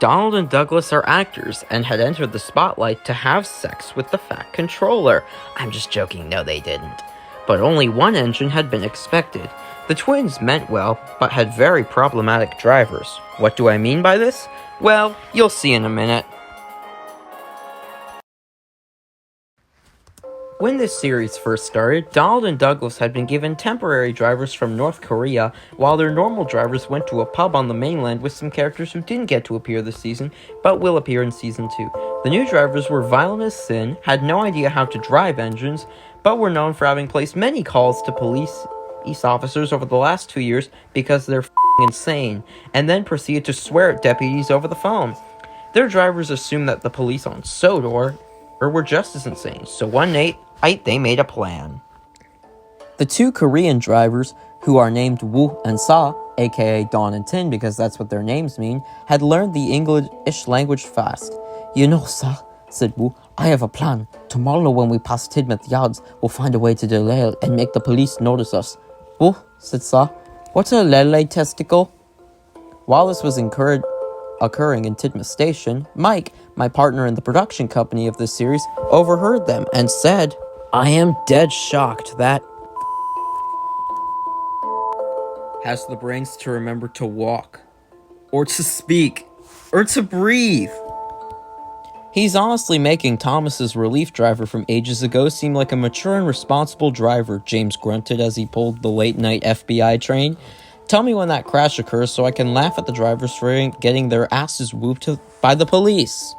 Donald and Douglas are actors and had entered the spotlight to have sex with the Fat Controller. I'm just joking, no they didn't. But only one engine had been expected. The twins meant well, but had very problematic drivers. What do I mean by this? Well, you'll see in a minute. When this series first started, Donald and Douglas had been given temporary drivers from North Korea, while their normal drivers went to a pub on the mainland with some characters who didn't get to appear this season, but will appear in Season 2. The new drivers were violent as sin, had no idea how to drive engines, but were known for having placed many calls to police officers over the last 2 years because they're f***ing insane, and then proceeded to swear at deputies over the phone. Their drivers assumed that the police on Sodor were just as insane, so one night, they made a plan. The two Korean drivers, who are named Woo and Sa, aka Don and Tin because that's what their names mean, had learned the English language fast. You know, Sa, said Woo, I have a plan. Tomorrow when we pass Tidmouth Yards, we'll find a way to delay it and make the police notice us. Woo, said Sa, what's a lele testicle? While this was occurring in Tidmouth Station, Mike, my partner in the production company of this series, overheard them and said, I am dead shocked that has the brains to remember to walk, or to speak, or to breathe. He's honestly making Thomas's relief driver from ages ago seem like a mature and responsible driver, James grunted as he pulled the late-night FBI train. Tell me when that crash occurs so I can laugh at the drivers for getting their asses whooped by the police.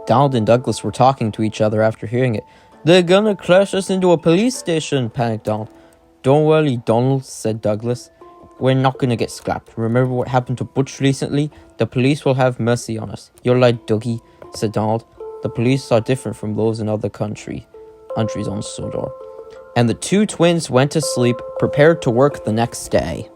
Donald and Douglas were talking to each other after hearing it. They're gonna crash us into a police station, panicked Donald. Don't worry, Donald, said Douglas. We're not gonna get scrapped. Remember what happened to Butch recently? The police will have mercy on us. You're like Dougie, said Donald. The police are different from those in other countries on Sodor. And the two twins went to sleep, prepared to work the next day.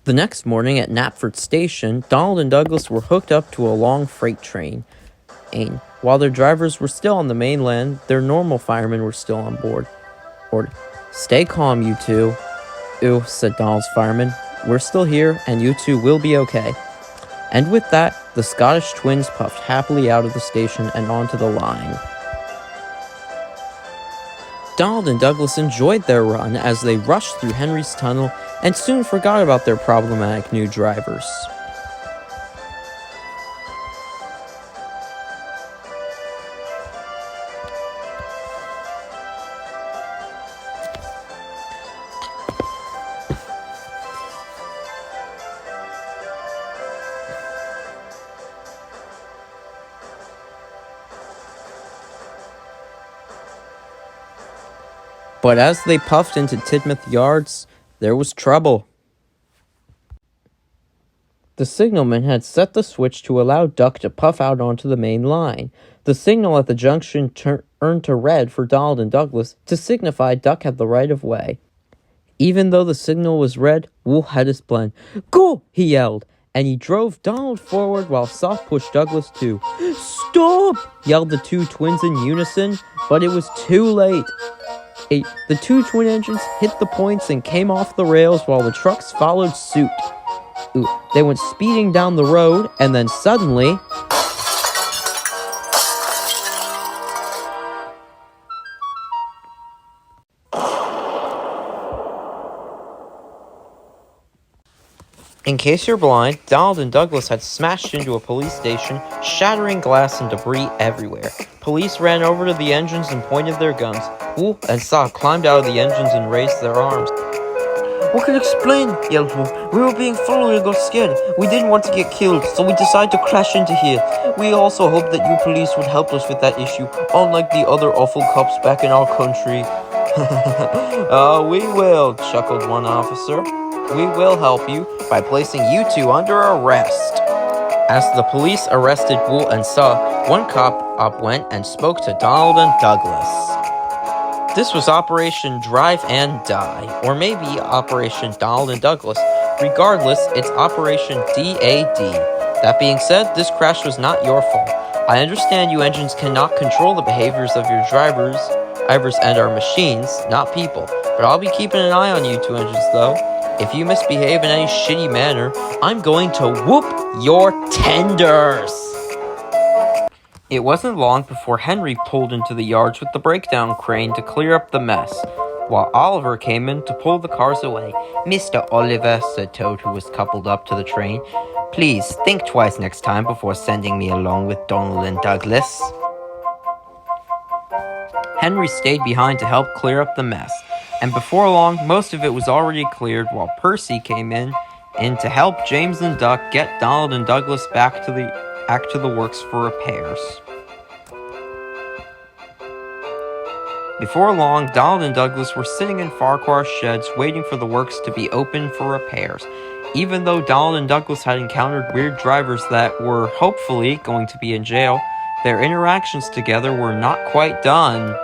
The next morning at Knapford Station, Donald and Douglas were hooked up to a long freight train. While their drivers were still on the mainland, their normal firemen were still on board. Stay calm, you two. Ew, said Donald's fireman. We're still here, and you two will be okay. And with that, the Scottish twins puffed happily out of the station and onto the line. Donald and Douglas enjoyed their run as they rushed through Henry's Tunnel and soon forgot about their problematic new drivers. But as they puffed into Tidmouth Yards, there was trouble. The signalman had set the switch to allow Duck to puff out onto the main line. The signal at the junction turned to red for Donald and Douglas to signify Duck had the right of way. Even though the signal was red, Wool had his plan. Go! He yelled, and he drove Donald forward while Soft pushed Douglas too. Stop! Yelled the two twins in unison, but it was too late. The two twin engines hit the points and came off the rails while the trucks followed suit. They went speeding down the road, and then suddenly... In case you're blind, Donald and Douglas had smashed into a police station, shattering glass and debris everywhere. Police ran over to the engines and pointed their guns. Woo and Sa climbed out of the engines and raised their arms. What can explain? Yelled Woo. We were being followed and got scared. We didn't want to get killed, so we decided to crash into here. We also hoped that you police would help us with that issue, unlike the other awful cops back in our country. We will, chuckled one officer. We will help you by placing you two under arrest. As the police arrested Woo and Sa, one cop up went and spoke to Donald and Douglas. This was Operation Drive and Die, or maybe Operation Donald and Douglas. Regardless, it's Operation D.A.D. That being said, this crash was not your fault. I understand you engines cannot control the behaviors of your drivers and our machines, not people. But I'll be keeping an eye on you two engines, though. If you misbehave in any shitty manner, I'm going to whoop your tenders! It wasn't long before Henry pulled into the yards with the breakdown crane to clear up the mess, while Oliver came in to pull the cars away. "Mr. Oliver," said Toad, who was coupled up to the train, "please think twice next time before sending me along with Donald and Douglas." Henry stayed behind to help clear up the mess, and before long, most of it was already cleared while Percy came in to help James and Duck get Donald and Douglas back to the works for repairs. Before long, Donald and Douglas were sitting in Farquhar's sheds waiting for the works to be open for repairs. Even though Donald and Douglas had encountered weird drivers that were hopefully going to be in jail, their interactions together were not quite done.